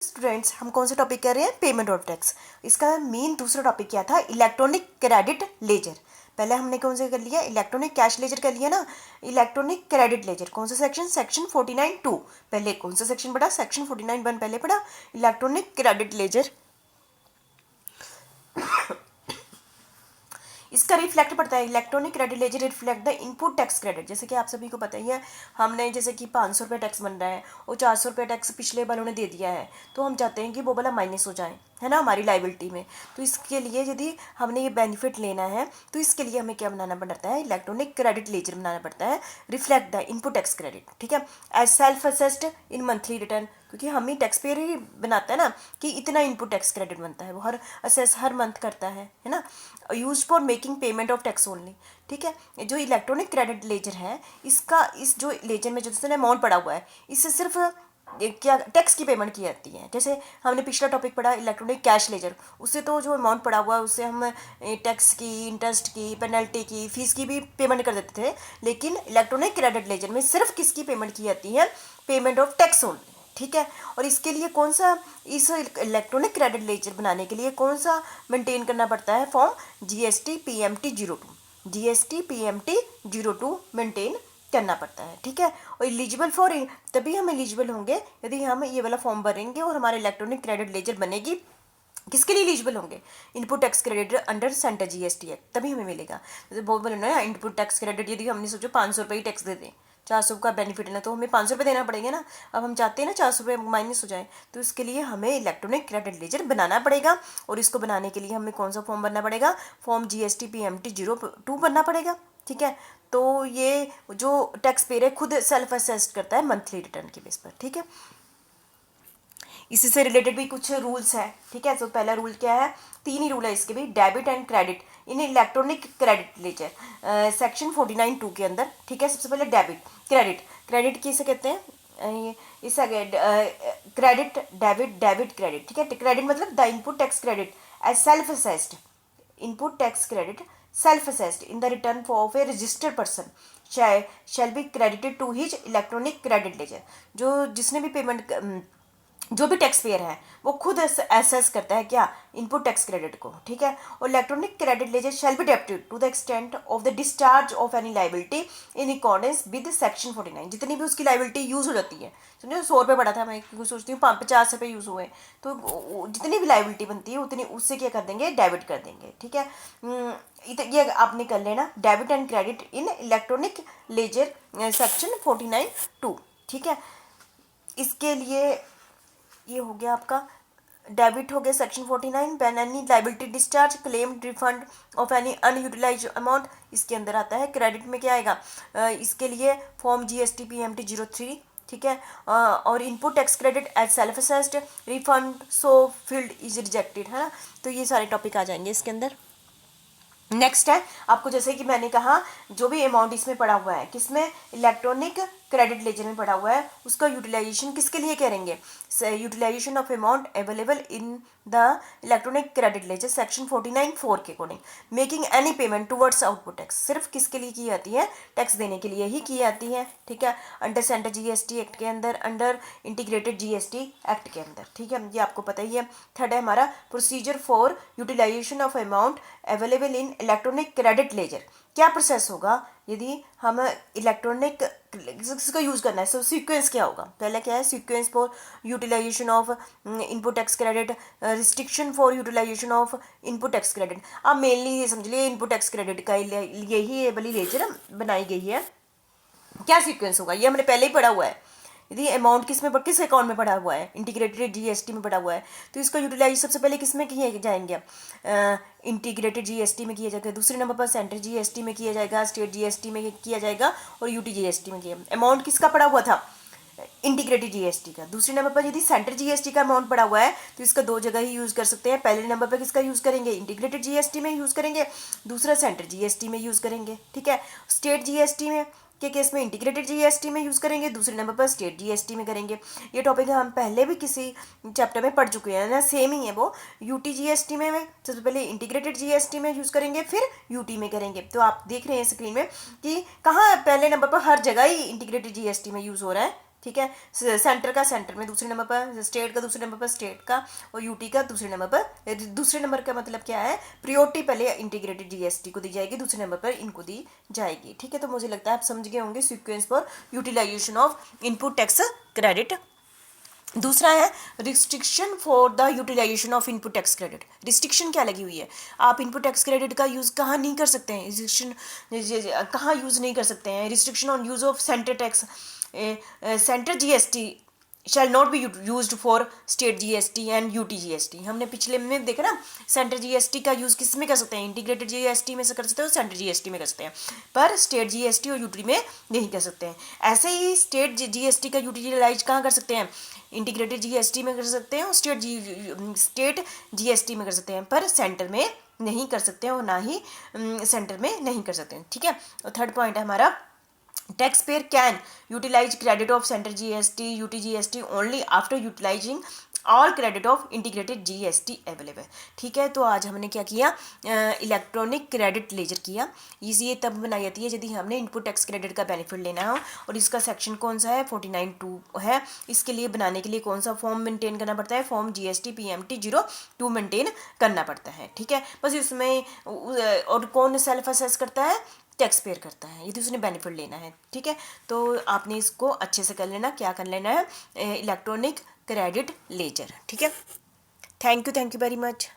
Students, हम कौन सा टॉपिक कर रहे हैं? Payment of tax. इसका मेन दूसरा टॉपिक क्या था? Electronic credit laser. पहले हमने कौन सा कर लिया? इलेक्ट्रॉनिक कैश लेजर कर लिया ना। इलेक्ट्रॉनिक क्रेडिट लेजर कौन सा सेक्शन? सेक्शन 49(2). पहले कौन सा सेक्शन पढ़ा? सेक्शन 49(1) पहले पढ़ा, इलेक्ट्रॉनिक क्रेडिट लेजर। इसका रिफ्लेक्ट पड़ता है, electronic credit laser reflect the input tax credit. जैसे कि आप सभी को पता ही है, हमने जैसे कि 500 रुपये टैक्स बन रहा है और 400 रुपये टैक्स पिछले वालों ने दे दिया है, तो हम चाहते हैं कि वो वाला माइनस हो जाए, है ना, हमारी लाइबिलिटी में। तो इसके लिए यदि हमने ये बेनिफिट लेना है तो इसके लिए हमें क्या बनाना पड़ता है? इलेक्ट्रॉनिक क्रेडिट लेजर बनाना पड़ता है, reflect the input tax credit, ठीक है, as self assessed in monthly return. क्योंकि हम ही टैक्स पेयर ही बनाता है ना कि इतना इनपुट टैक्स क्रेडिट बनता है, वो हर असेस हर मंथ करता है ना। Use for making payment of tax only, ठीक है। जो इलेक्ट्रॉनिक क्रेडिट लेजर है, इसका इस जो लेजर में जो अमाउंट पड़ा हुआ है, इससे सिर्फ क्या टैक्स की पेमेंट की जाती है। जैसे हमने पिछला टॉपिक पढ़ा इलेक्ट्रॉनिक कैश लेजर, उससे तो जो अमाउंट पड़ा हुआ है उससे हम टैक्स की, इंटरेस्ट की, पेनल्टी की, फीस की भी पेमेंट कर देते थे। लेकिन इलेक्ट्रॉनिक क्रेडिट लेजर में सिर्फ किसकी पेमेंट की जाती है? पेमेंट ऑफ टैक्स ओनली, ठीक है। और इसके लिए कौन सा, इस इलेक्ट्रॉनिक क्रेडिट लेजर बनाने के लिए कौन सा मेंटेन करना पड़ता है? Form GST PMT 02, GST PMT 02 maintain करना पड़ता है, ठीक है। और एलिजिबल फॉर, तभी हम एलिजिबल होंगे यदि हम ये वाला फॉर्म भरेंगे और हमारे इलेक्ट्रॉनिक क्रेडिट लेजर बनेगी। किसके लिए एलिजिबल होंगे? Input tax credit under centre GST act, तभी हमें मिलेगा। जैसे बहुत बोले ना, इनपुट टैक्स क्रेडिट यदि हमने सोचो 500 रुपये ही टैक्स दे दें, 400 का बेनिफिट है ना, तो हमें 500 रुपये देना पड़ेगा ना। अब हम चाहते हैं ना 400 रुपये माइनस हो जाए, तो इसके लिए हमें इलेक्ट्रॉनिक क्रेडिट लेजर बनाना पड़ेगा। और इसको बनाने के लिए हमें कौन सा फॉर्म भरना पड़ेगा? फॉर्म GST PMT 02 भरना पड़ेगा, ठीक है। तो ये जो टैक्स पेयर है खुद सेल्फ असेस्ड करता है मंथली रिटर्न के बेस पर, ठीक है। इसी से रिलेटेड भी कुछ रूल्स हैं, ठीक है। तो पहला रूल क्या है? 3 ही रूल है इसके भी, debit and credit in electronic credit ledger, section 49(2) के अंदर, ठीक है। सबसे पहले डेबिट, क्रेडिट, क्रेडिट किसे कहते हैं? इस क्रेडिट, डेबिट, डेबिट, क्रेडिट, ठीक है। क्रेडिट मतलब the input tax credit as self assessed, input tax credit self assessed in the return of a registered person shall be credited to his electronic credit ledger. जो जिसने भी payment, जो भी tax payer है वो खुद assess करता है क्या? इनपुट टैक्स क्रेडिट को, ठीक है। और electronic credit ledger shall be debited to the extent of the discharge of any liability in accordance with section 49। जितनी भी उसकी लाइबिलिटी यूज हो जाती है, समझो 100 रुपये पड़ा था, मैं सोचती हूँ 50 रुपये यूज हुए, तो जितनी भी लाइबिलिटी बनती है उतनी उससे क्या कर देंगे? डेबिट कर देंगे, ठीक है। ये आपने कर लेना, debit and credit in electronic ledger section 49(2), ठीक है। इसके लिए ये हो गया आपका डेबिट हो गया section 49, when any liability discharge claim refund of any unutilise amount, इसके अंदर आता है। क्रेडिट में क्या आएगा? इसके लिए फॉर्म GST PMT 03, ठीक है। और input tax credit as self assessed, refund so filed is rejected, है ना। तो ये सारे टॉपिक आ जाएंगे इसके अंदर। नेक्स्ट है आपको, जैसे कि मैंने कहा, जो भी अमाउंट इसमें पड़ा हुआ है, किसमें? इलेक्ट्रॉनिक क्रेडिट लेजर में पड़ा हुआ है, उसका यूटिलाइजेशन किसके लिए करेंगे? Utilisation of amount available in the electronic credit ledger section 49(4) के according making any payment towards output tax. सिर्फ किसके लिए की जाती है? टैक्स देने के लिए ही की जाती है, ठीक है। अंडर सेंटर GST एक्ट के अंदर, अंडर इंटीग्रेटेड GST एक्ट के अंदर, ठीक है। ये आपको पता ही है। थर्ड है हमारा procedure for utilisation of amount available in electronic credit ledger. क्या प्रोसेस होगा यदि हम इलेक्ट्रॉनिक इसका यूज़ करना है? सो सीक्वेंस क्या होगा? पहले क्या है? Sequence for utilisation of input tax credit, restriction for utilisation of input tax credit. अब मेनली ये समझ लिए इनपुट टैक्स क्रेडिट का लिए ही ये वाली लेजर बनाई गई है। क्या सीक्वेंस होगा? ये हमने पहले ही पढ़ा हुआ है। यदि अमाउंट किस अकाउंट में पड़ा हुआ है? इंटीग्रेटेड GST में पड़ा हुआ है, तो इसका यूटिलाइज सबसे पहले किस में किए जाएंगे? इंटीग्रेटेड GST में किया जाएगा, दूसरे नंबर पर सेंटर GST में किया जाएगा, स्टेट GST में किया जाएगा और UT GST में किया। अमाउंट किसका पड़ा हुआ था? इंटीग्रेटेड GST का। दूसरे नंबर पर यदि सेंटर GST का अमाउंट पड़ा हुआ है तो इसका 2 जगह ही यूज़ कर सकते हैं। पहले नंबर पर किसका यूज़ करेंगे? इंटीग्रेटेड GST में यूज़ करेंगे, दूसरा सेंटर GST में यूज़ करेंगे, ठीक है। स्टेट GST में के केस में इंटीग्रेटेड GST में यूज़ करेंगे, दूसरे नंबर पर स्टेट GST में करेंगे। ये टॉपिक हम पहले भी किसी चैप्टर में पढ़ चुके हैं ना, सेम ही है वो। UT GST में सबसे पहले इंटीग्रेटेड GST में यूज़ करेंगे, फिर UT में करेंगे। तो आप देख रहे हैं स्क्रीन में कि कहाँ पहले नंबर पर हर जगह ही इंटीग्रेटेड GST में यूज़ हो रहा है, ठीक है। सेंटर का सेंटर में दूसरे नंबर पर, स्टेट का दूसरे नंबर पर स्टेट का, और यूटी का दूसरे नंबर पर। दूसरे नंबर का मतलब क्या है, प्रायोरिटी पहले इंटीग्रेटेड जीएसटी को दी जाएगी, दूसरे नंबर पर इनको दी जाएगी। ठीक है, तो मुझे लगता है आप समझ गए होंगे sequence for utilisation of input tax credit. दूसरा है restriction for the utilisation of input tax credit. Restriction क्या लगी हुई है, आप इनपुट टैक्स क्रेडिट का यूज़ कहाँ नहीं कर सकते हैं, रिस्ट्रिक्शन कहाँ यूज़ नहीं कर सकते हैं, restriction on use of centre tax, centre GST shall not be used for state GST and UT GST. हमने पिछले में देखा ना, सेंटर जीएसटी का यूज़ किस में कर सकते हैं, इंटीग्रेटेड जीएसटी में से कर सकते हैं, सेंटर जीएसटी में कर सकते हैं, पर स्टेट जीएसटी और यूटी में नहीं कर सकते हैं। ऐसे ही स्टेट जीएसटी का यूटिलाइज कहाँ कर सकते हैं, इंटीग्रेटेड जीएसटी में कर सकते हैं और स्टेट जीएसटी में कर सकते हैं, पर सेंटर में नहीं कर सकते हैं और ना ही सेंटर में नहीं कर सकते हैं। ठीक है, और थर्ड पॉइंट है हमारा, taxpayer can utilize credit of center GST, UT GST only after utilizing all credit of integrated GST available. ठीक है, तो आज हमने क्या किया, इलेक्ट्रॉनिक क्रेडिट लेजर किया। ये तब बनाई जाती है यदि हमने इनपुट टैक्स क्रेडिट का बेनिफिट लेना हो, और इसका सेक्शन कौन सा है, 49(2) है। इसके लिए बनाने के लिए कौन सा फॉर्म मेंटेन करना पड़ता है, फॉर्म GST PMT 02 मेंटेन करना पड़ता है। ठीक है, बस इसमें और कौन सेल्फ असेस करता है, टैक्स पेयर करता है, यदि उसने बेनिफिट लेना है। ठीक है, तो आपने इसको अच्छे से कर लेना, क्या कर लेना है, इलेक्ट्रॉनिक क्रेडिट लेजर। ठीक है, थैंक यू वेरी मच।